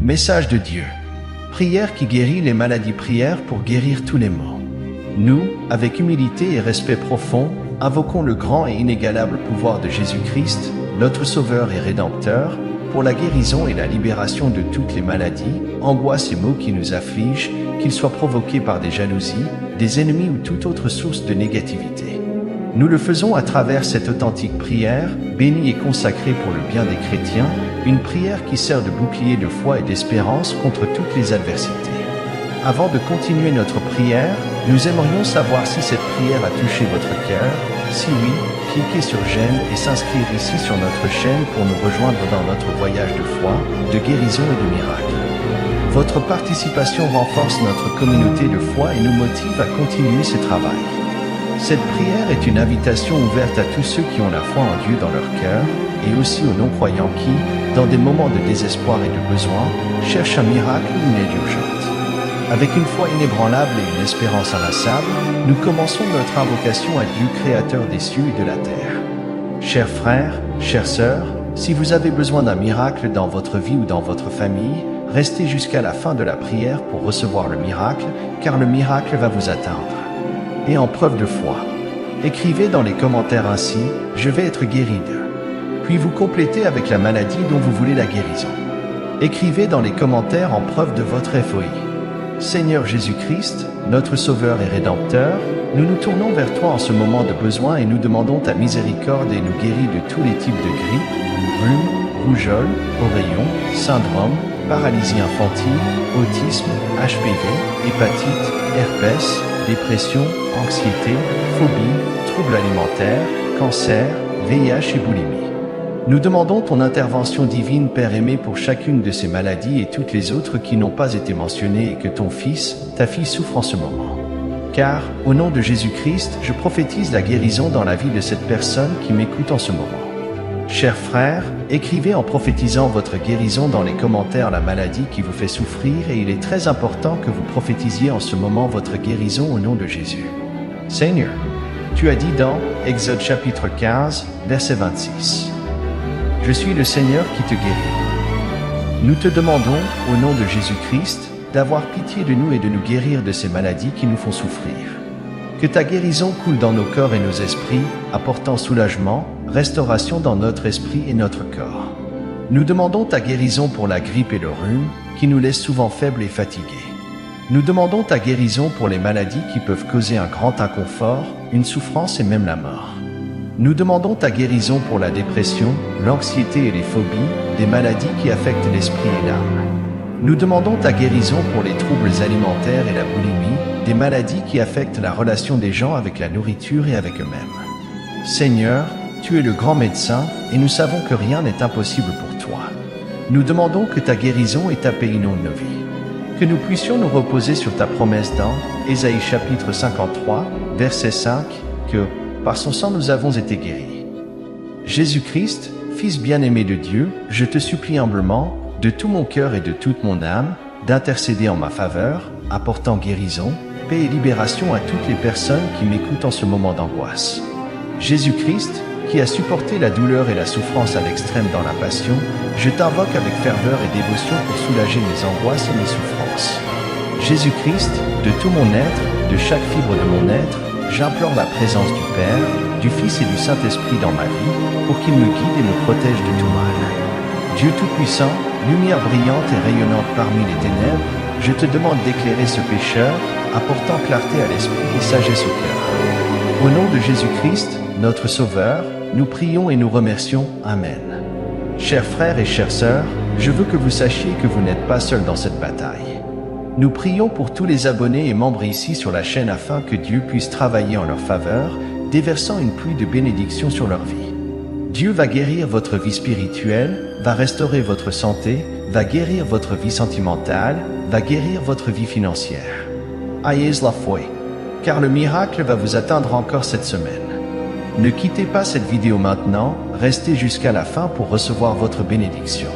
Message de Dieu. Prière qui guérit les maladies, prière pour guérir tous les maux. Nous, avec humilité et respect profond, invoquons le grand et inégalable pouvoir de Jésus-Christ, notre Sauveur et Rédempteur, pour la guérison et la libération de toutes les maladies, angoisses et maux qui nous affligent, qu'ils soient provoqués par des jalousies, des ennemis ou toute autre source de négativité. Nous le faisons à travers cette authentique prière, bénie et consacrée pour le bien des chrétiens, une prière qui sert de bouclier de foi et d'espérance contre toutes les adversités. Avant de continuer notre prière, nous aimerions savoir si cette prière a touché votre cœur. Si oui, cliquez sur j'aime et s'inscrire ici sur notre chaîne pour nous rejoindre dans notre voyage de foi, de guérison et de miracles. Votre participation renforce notre communauté de foi et nous motive à continuer ce travail. Cette prière est une invitation ouverte à tous ceux qui ont la foi en Dieu dans leur cœur et aussi aux non-croyants qui, dans des moments de désespoir et de besoin, cherchent un miracle ou une aide urgente. Avec une foi inébranlable et une espérance inlassable, nous commençons notre invocation à Dieu créateur des cieux et de la terre. Chers frères, chères sœurs, si vous avez besoin d'un miracle dans votre vie ou dans votre famille, restez jusqu'à la fin de la prière pour recevoir le miracle, car le miracle va vous atteindre. Et en preuve de foi, écrivez dans les commentaires ainsi « Je vais être guéri de ». Puis vous complétez avec la maladie dont vous voulez la guérison. Écrivez dans les commentaires en preuve de votre foi. Seigneur Jésus-Christ, notre Sauveur et Rédempteur, nous nous tournons vers toi en ce moment de besoin et nous demandons ta miséricorde et nous guéris de tous les types de grippe, rhume, rougeole, oreillons, syndrome, paralysie infantile, autisme, HPV, hépatite, herpès, dépression, anxiété, phobie, troubles alimentaires, cancer, VIH et boulimie. Nous demandons ton intervention divine, Père aimé, pour chacune de ces maladies et toutes les autres qui n'ont pas été mentionnées et que ton fils, ta fille souffre en ce moment. Car, au nom de Jésus-Christ, je prophétise la guérison dans la vie de cette personne qui m'écoute en ce moment. Chers frères, écrivez en prophétisant votre guérison dans les commentaires la maladie qui vous fait souffrir et il est très important que vous prophétisiez en ce moment votre guérison au nom de Jésus. Seigneur, tu as dit dans Exode chapitre 15, verset 26. Je suis le Seigneur qui te guérit. Nous te demandons, au nom de Jésus-Christ, d'avoir pitié de nous et de nous guérir de ces maladies qui nous font souffrir. Que ta guérison coule dans nos corps et nos esprits, apportant soulagement, restauration dans notre esprit et notre corps. Nous demandons ta guérison pour la grippe et le rhume, qui nous laissent souvent faibles et fatigués. Nous demandons ta guérison pour les maladies qui peuvent causer un grand inconfort, une souffrance et même la mort. Nous demandons ta guérison pour la dépression, l'anxiété et les phobies, des maladies qui affectent l'esprit et l'âme. Nous demandons ta guérison pour les troubles alimentaires et la boulimie, des maladies qui affectent la relation des gens avec la nourriture et avec eux-mêmes. Seigneur, tu es le grand médecin et nous savons que rien n'est impossible pour toi. Nous demandons que ta guérison étape et inonde nos vies. Que nous puissions nous reposer sur ta promesse dans Ésaïe chapitre 53, verset 5, que par son sang nous avons été guéris. Jésus-Christ, Fils bien-aimé de Dieu, je te supplie humblement, de tout mon cœur et de toute mon âme, d'intercéder en ma faveur, apportant guérison, paix et libération à toutes les personnes qui m'écoutent en ce moment d'angoisse. Jésus-Christ, qui a supporté la douleur et la souffrance à l'extrême dans la passion, je t'invoque avec ferveur et dévotion pour soulager mes angoisses et mes souffrances. Jésus-Christ, de tout mon être, de chaque fibre de mon être, j'implore la présence du Père, du Fils et du Saint-Esprit dans ma vie, pour qu'il me guide et me protège de tout mal. Dieu Tout-Puissant, lumière brillante et rayonnante parmi les ténèbres, je te demande d'éclairer ce pécheur, apportant clarté à l'esprit et sagesse au cœur. Au nom de Jésus-Christ, notre Sauveur, nous prions et nous remercions. Amen. Chers frères et chères sœurs, je veux que vous sachiez que vous n'êtes pas seuls dans cette bataille. Nous prions pour tous les abonnés et membres ici sur la chaîne afin que Dieu puisse travailler en leur faveur, déversant une pluie de bénédictions sur leur vie. Dieu va guérir votre vie spirituelle, va restaurer votre santé, va guérir votre vie sentimentale, va guérir votre vie financière. Ayez la foi, car le miracle va vous atteindre encore cette semaine. Ne quittez pas cette vidéo maintenant, restez jusqu'à la fin pour recevoir votre bénédiction.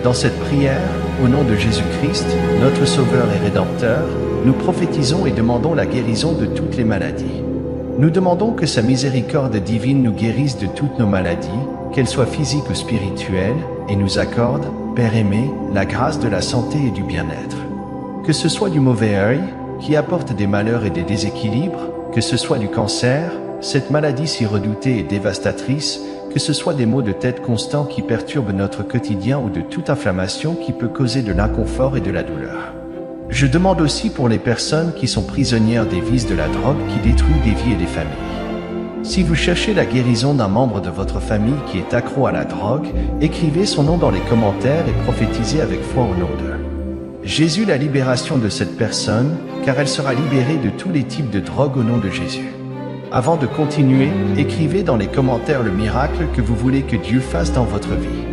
Dans cette prière, au nom de Jésus-Christ, notre Sauveur et Rédempteur, nous prophétisons et demandons la guérison de toutes les maladies. Nous demandons que sa miséricorde divine nous guérisse de toutes nos maladies, qu'elles soient physiques ou spirituelles, et nous accorde, Père aimé, la grâce de la santé et du bien-être. Que ce soit du mauvais œil, qui apporte des malheurs et des déséquilibres, que ce soit du cancer, cette maladie si redoutée et dévastatrice, que ce soit des maux de tête constants qui perturbent notre quotidien ou de toute inflammation qui peut causer de l'inconfort et de la douleur. Je demande aussi pour les personnes qui sont prisonnières des vices de la drogue qui détruisent des vies et des familles. Si vous cherchez la guérison d'un membre de votre famille qui est accro à la drogue, écrivez son nom dans les commentaires et prophétisez avec foi au nom d'eux. Jésus, la libération de cette personne, car elle sera libérée de tous les types de drogue au nom de Jésus. Avant de continuer, écrivez dans les commentaires le miracle que vous voulez que Dieu fasse dans votre vie.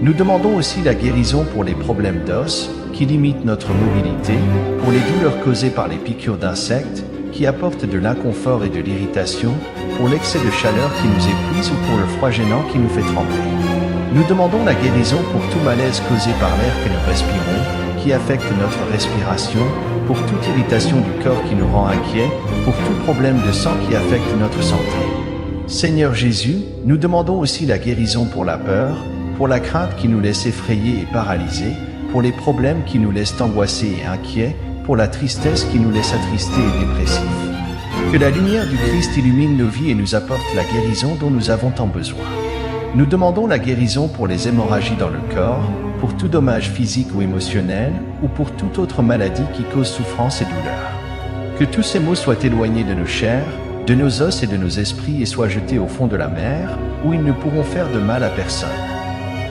Nous demandons aussi la guérison pour les problèmes d'os, qui limitent notre mobilité, pour les douleurs causées par les piqûres d'insectes, qui apportent de l'inconfort et de l'irritation, pour l'excès de chaleur qui nous épuise ou pour le froid gênant qui nous fait trembler. Nous demandons la guérison pour tout malaise causé par l'air que nous respirons, qui affecte notre respiration, pour toute irritation du corps qui nous rend inquiets, pour tout problème de sang qui affecte notre santé. Seigneur Jésus, nous demandons aussi la guérison pour la peur, pour la crainte qui nous laisse effrayés et paralysés, pour les problèmes qui nous laissent angoissés et inquiets, pour la tristesse qui nous laisse attristés et dépressifs. Que la lumière du Christ illumine nos vies et nous apporte la guérison dont nous avons tant besoin. Nous demandons la guérison pour les hémorragies dans le corps, pour tout dommage physique ou émotionnel, ou pour toute autre maladie qui cause souffrance et douleur. Que tous ces maux soient éloignés de nos chairs, de nos os et de nos esprits et soient jetés au fond de la mer, où ils ne pourront faire de mal à personne.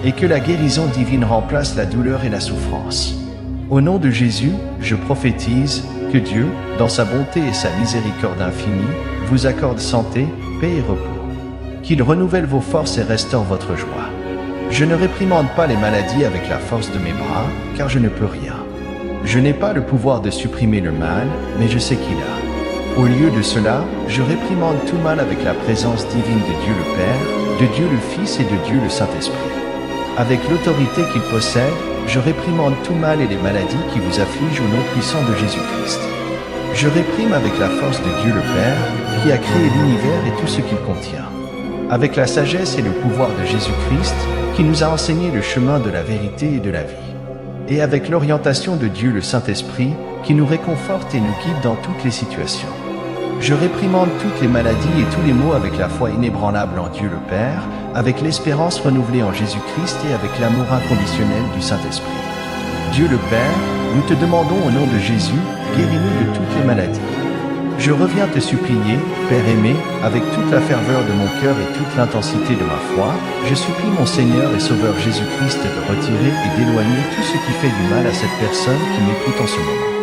Et que la guérison divine remplace la douleur et la souffrance. Au nom de Jésus, je prophétise que Dieu, dans sa bonté et sa miséricorde infinie, vous accorde santé, paix et repos. Qu'il renouvelle vos forces et restaure votre joie. Je ne réprimande pas les maladies avec la force de mes bras, car je ne peux rien. Je n'ai pas le pouvoir de supprimer le mal, mais je sais qu'il a. Au lieu de cela, je réprimande tout mal avec la présence divine de Dieu le Père, de Dieu le Fils et de Dieu le Saint-Esprit. Avec l'autorité qu'il possède, je réprimande tout mal et les maladies qui vous affligent au nom puissant de Jésus-Christ. Je réprime avec la force de Dieu le Père, qui a créé l'univers et tout ce qu'il contient. Avec la sagesse et le pouvoir de Jésus-Christ, qui nous a enseigné le chemin de la vérité et de la vie. Et avec l'orientation de Dieu le Saint-Esprit, qui nous réconforte et nous guide dans toutes les situations. Je réprimande toutes les maladies et tous les maux avec la foi inébranlable en Dieu le Père, avec l'espérance renouvelée en Jésus-Christ et avec l'amour inconditionnel du Saint-Esprit. Dieu le Père, nous te demandons au nom de Jésus, guéris-nous de toutes les maladies. Je reviens te supplier, Père aimé, avec toute la ferveur de mon cœur et toute l'intensité de ma foi, je supplie mon Seigneur et Sauveur Jésus-Christ de retirer et d'éloigner tout ce qui fait du mal à cette personne qui m'écoute en ce moment.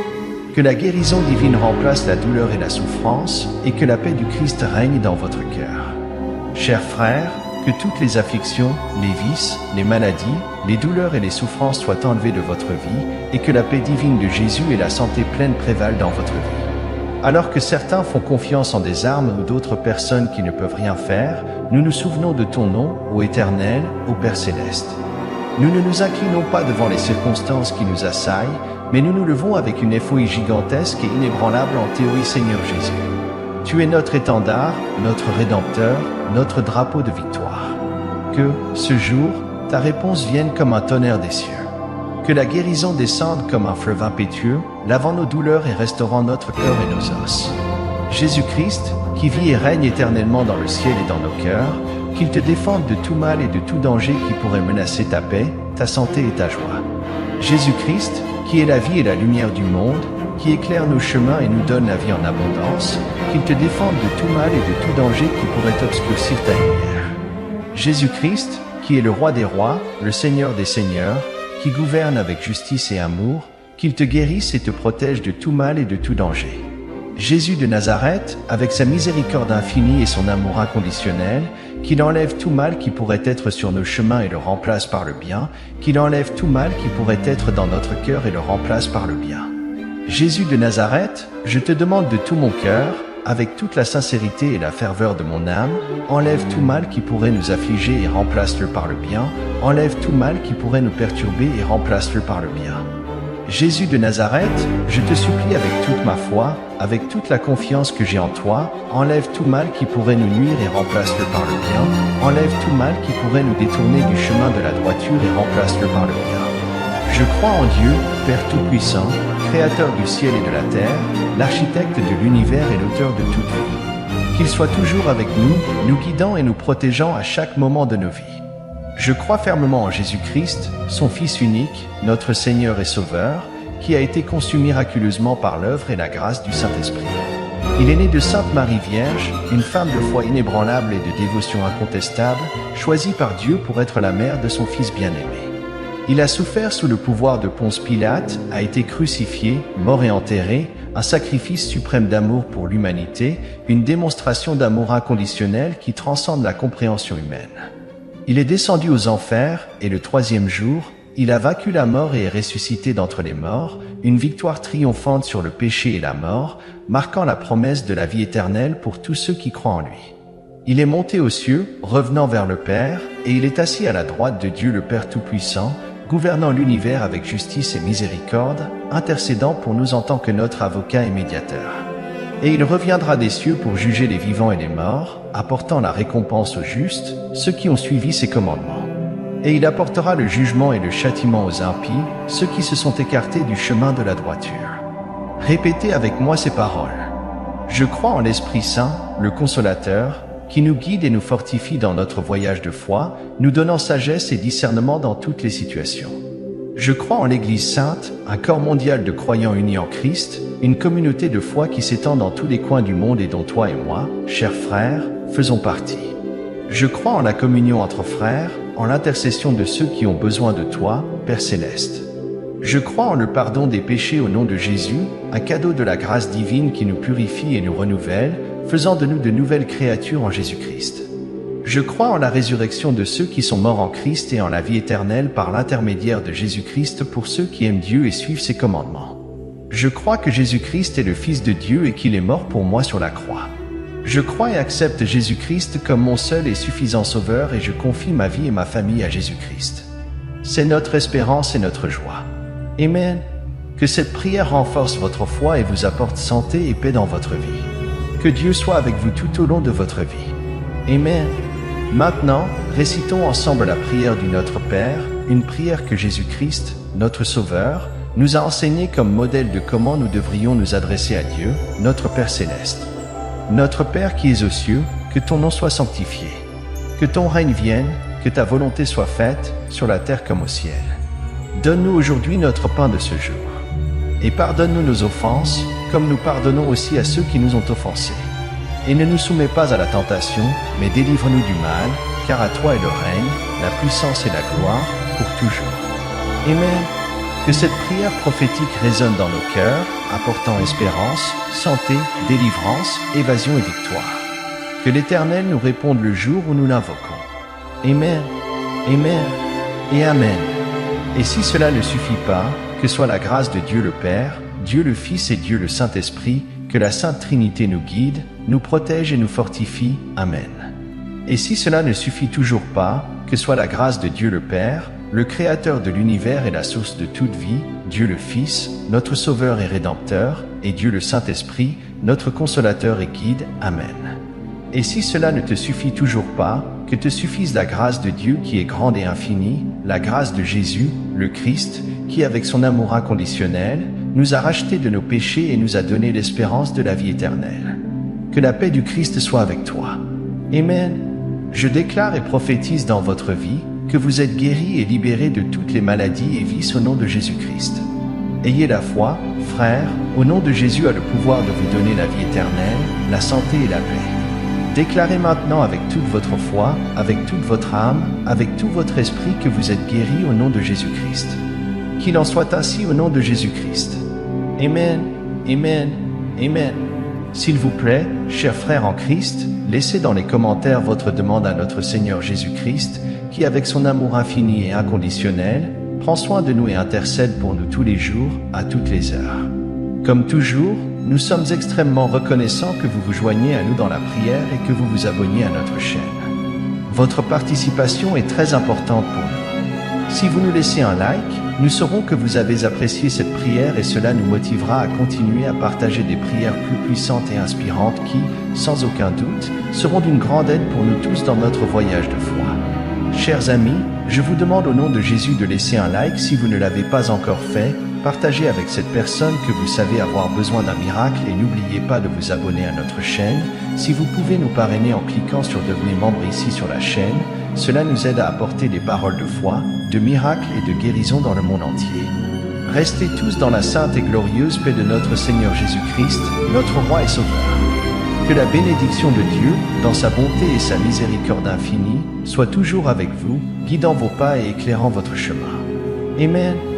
Que la guérison divine remplace la douleur et la souffrance, et que la paix du Christ règne dans votre cœur. Chers frères, que toutes les afflictions, les vices, les maladies, les douleurs et les souffrances soient enlevées de votre vie, et que la paix divine de Jésus et la santé pleine prévalent dans votre vie. Alors que certains font confiance en des armes ou d'autres personnes qui ne peuvent rien faire, nous nous souvenons de ton nom, ô Éternel, ô Père Céleste. Nous ne nous inclinons pas devant les circonstances qui nous assaillent, mais nous nous levons avec une effroi gigantesque et inébranlable en théorie, Seigneur Jésus. Tu es notre étendard, notre Rédempteur, notre drapeau de victoire. Que, ce jour, ta réponse vienne comme un tonnerre des cieux. Que la guérison descende comme un fleuve impétueux, lavant nos douleurs et restaurant notre cœur et nos os. Jésus-Christ, qui vit et règne éternellement dans le ciel et dans nos cœurs, qu'il te défende de tout mal et de tout danger qui pourrait menacer ta paix, ta santé et ta joie. Jésus-Christ, qui est la vie et la lumière du monde, qui éclaire nos chemins et nous donne la vie en abondance, qu'il te défende de tout mal et de tout danger qui pourrait obscurcir ta lumière. Jésus-Christ, qui est le roi des rois, le Seigneur des seigneurs, qui gouverne avec justice et amour, qu'il te guérisse et te protège de tout mal et de tout danger. Jésus de Nazareth, avec sa miséricorde infinie et son amour inconditionnel, qu'il enlève tout mal qui pourrait être sur nos chemins et le remplace par le bien, qu'il enlève tout mal qui pourrait être dans notre cœur et le remplace par le bien. Jésus de Nazareth, je te demande de tout mon cœur, avec toute la sincérité et la ferveur de mon âme, enlève tout mal qui pourrait nous affliger et remplace-le par le bien, enlève tout mal qui pourrait nous perturber et remplace-le par le bien. Jésus de Nazareth, je te supplie avec toute ma foi, avec toute la confiance que j'ai en toi, enlève tout mal qui pourrait nous nuire et remplace-le par le bien. Enlève tout mal qui pourrait nous détourner du chemin de la droiture et remplace-le par le bien. Je crois en Dieu, Père Tout-Puissant, Créateur du ciel et de la terre, l'architecte de l'univers et l'auteur de toute vie. Qu'il soit toujours avec nous, nous guidant et nous protégeant à chaque moment de nos vies. Je crois fermement en Jésus-Christ, son Fils unique, notre Seigneur et Sauveur, qui a été conçu miraculeusement par l'œuvre et la grâce du Saint-Esprit. Il est né de Sainte Marie Vierge, une femme de foi inébranlable et de dévotion incontestable, choisie par Dieu pour être la mère de son Fils bien-aimé. Il a souffert sous le pouvoir de Ponce Pilate, a été crucifié, mort et enterré, un sacrifice suprême d'amour pour l'humanité, une démonstration d'amour inconditionnel qui transcende la compréhension humaine. Il est descendu aux enfers, et le troisième jour, il a vaincu la mort et est ressuscité d'entre les morts, une victoire triomphante sur le péché et la mort, marquant la promesse de la vie éternelle pour tous ceux qui croient en lui. Il est monté aux cieux, revenant vers le Père, et il est assis à la droite de Dieu le Père Tout-Puissant, gouvernant l'univers avec justice et miséricorde, intercédant pour nous en tant que notre avocat et médiateur. Et il reviendra des cieux pour juger les vivants et les morts, apportant la récompense aux justes, ceux qui ont suivi ses commandements. Et il apportera le jugement et le châtiment aux impies, ceux qui se sont écartés du chemin de la droiture. Répétez avec moi ces paroles. Je crois en l'Esprit Saint, le Consolateur, qui nous guide et nous fortifie dans notre voyage de foi, nous donnant sagesse et discernement dans toutes les situations. Je crois en l'Église sainte, un corps mondial de croyants unis en Christ, une communauté de foi qui s'étend dans tous les coins du monde et dont toi et moi, chers frères, faisons partie. Je crois en la communion entre frères, en l'intercession de ceux qui ont besoin de toi, Père Céleste. Je crois en le pardon des péchés au nom de Jésus, un cadeau de la grâce divine qui nous purifie et nous renouvelle, faisant de nous de nouvelles créatures en Jésus-Christ. Je crois en la résurrection de ceux qui sont morts en Christ et en la vie éternelle par l'intermédiaire de Jésus-Christ pour ceux qui aiment Dieu et suivent ses commandements. Je crois que Jésus-Christ est le Fils de Dieu et qu'il est mort pour moi sur la croix. Je crois et accepte Jésus-Christ comme mon seul et suffisant Sauveur et je confie ma vie et ma famille à Jésus-Christ. C'est notre espérance et notre joie. Amen. Que cette prière renforce votre foi et vous apporte santé et paix dans votre vie. Que Dieu soit avec vous tout au long de votre vie. Amen. Maintenant, récitons ensemble la prière du Notre Père, une prière que Jésus-Christ, notre Sauveur, nous a enseignée comme modèle de comment nous devrions nous adresser à Dieu, notre Père Céleste. Notre Père qui es aux cieux, que ton nom soit sanctifié. Que ton règne vienne, que ta volonté soit faite, sur la terre comme au ciel. Donne-nous aujourd'hui notre pain de ce jour. Et pardonne-nous nos offenses, comme nous pardonnons aussi à ceux qui nous ont offensés. Et ne nous soumets pas à la tentation, mais délivre-nous du mal, car à toi est le règne, la puissance et la gloire, pour toujours. Amen. Que cette prière prophétique résonne dans nos cœurs, apportant espérance, santé, délivrance, évasion et victoire. Que l'Éternel nous réponde le jour où nous l'invoquons. Amen, Amen et Amen. Et si cela ne suffit pas, que soit la grâce de Dieu le Père, Dieu le Fils et Dieu le Saint-Esprit, que la Sainte Trinité nous guide, nous protège et nous fortifie. Amen. Et si cela ne suffit toujours pas, que soit la grâce de Dieu le Père, le Créateur de l'univers et la source de toute vie, Dieu le Fils, notre Sauveur et Rédempteur, et Dieu le Saint-Esprit, notre Consolateur et Guide. Amen. Et si cela ne te suffit toujours pas, que te suffise la grâce de Dieu qui est grande et infinie, la grâce de Jésus, le Christ, qui avec son amour inconditionnel, nous a rachetés de nos péchés et nous a donné l'espérance de la vie éternelle. Que la paix du Christ soit avec toi. Amen. Je déclare et prophétise dans votre vie que vous êtes guéris et libérés de toutes les maladies et vices au nom de Jésus-Christ. Ayez la foi, frères, au nom de Jésus a le pouvoir de vous donner la vie éternelle, la santé et la paix. Déclarez maintenant avec toute votre foi, avec toute votre âme, avec tout votre esprit que vous êtes guéris au nom de Jésus-Christ. Qu'il en soit ainsi au nom de Jésus-Christ. Amen, Amen, Amen. S'il vous plaît, chers frères en Christ, laissez dans les commentaires votre demande à notre Seigneur Jésus-Christ, qui avec son amour infini et inconditionnel, prend soin de nous et intercède pour nous tous les jours, à toutes les heures. Comme toujours, nous sommes extrêmement reconnaissants que vous vous joigniez à nous dans la prière et que vous vous abonniez à notre chaîne. Votre participation est très importante pour nous. Si vous nous laissez un like, Nous saurons que vous avez apprécié cette prière et cela nous motivera à continuer à partager des prières plus puissantes et inspirantes qui, sans aucun doute, seront d'une grande aide pour nous tous dans notre voyage de foi. Chers amis, je vous demande au nom de Jésus de laisser un like si vous ne l'avez pas encore fait, partagez avec cette personne que vous savez avoir besoin d'un miracle et n'oubliez pas de vous abonner à notre chaîne. Si vous pouvez nous parrainer en cliquant sur devenir membre ici sur la chaîne, cela nous aide à apporter des paroles de foi, de miracles et de guérison dans le monde entier. Restez tous dans la sainte et glorieuse paix de notre Seigneur Jésus-Christ, notre Roi et Sauveur. Que la bénédiction de Dieu, dans sa bonté et sa miséricorde infinie, soit toujours avec vous, guidant vos pas et éclairant votre chemin. Amen.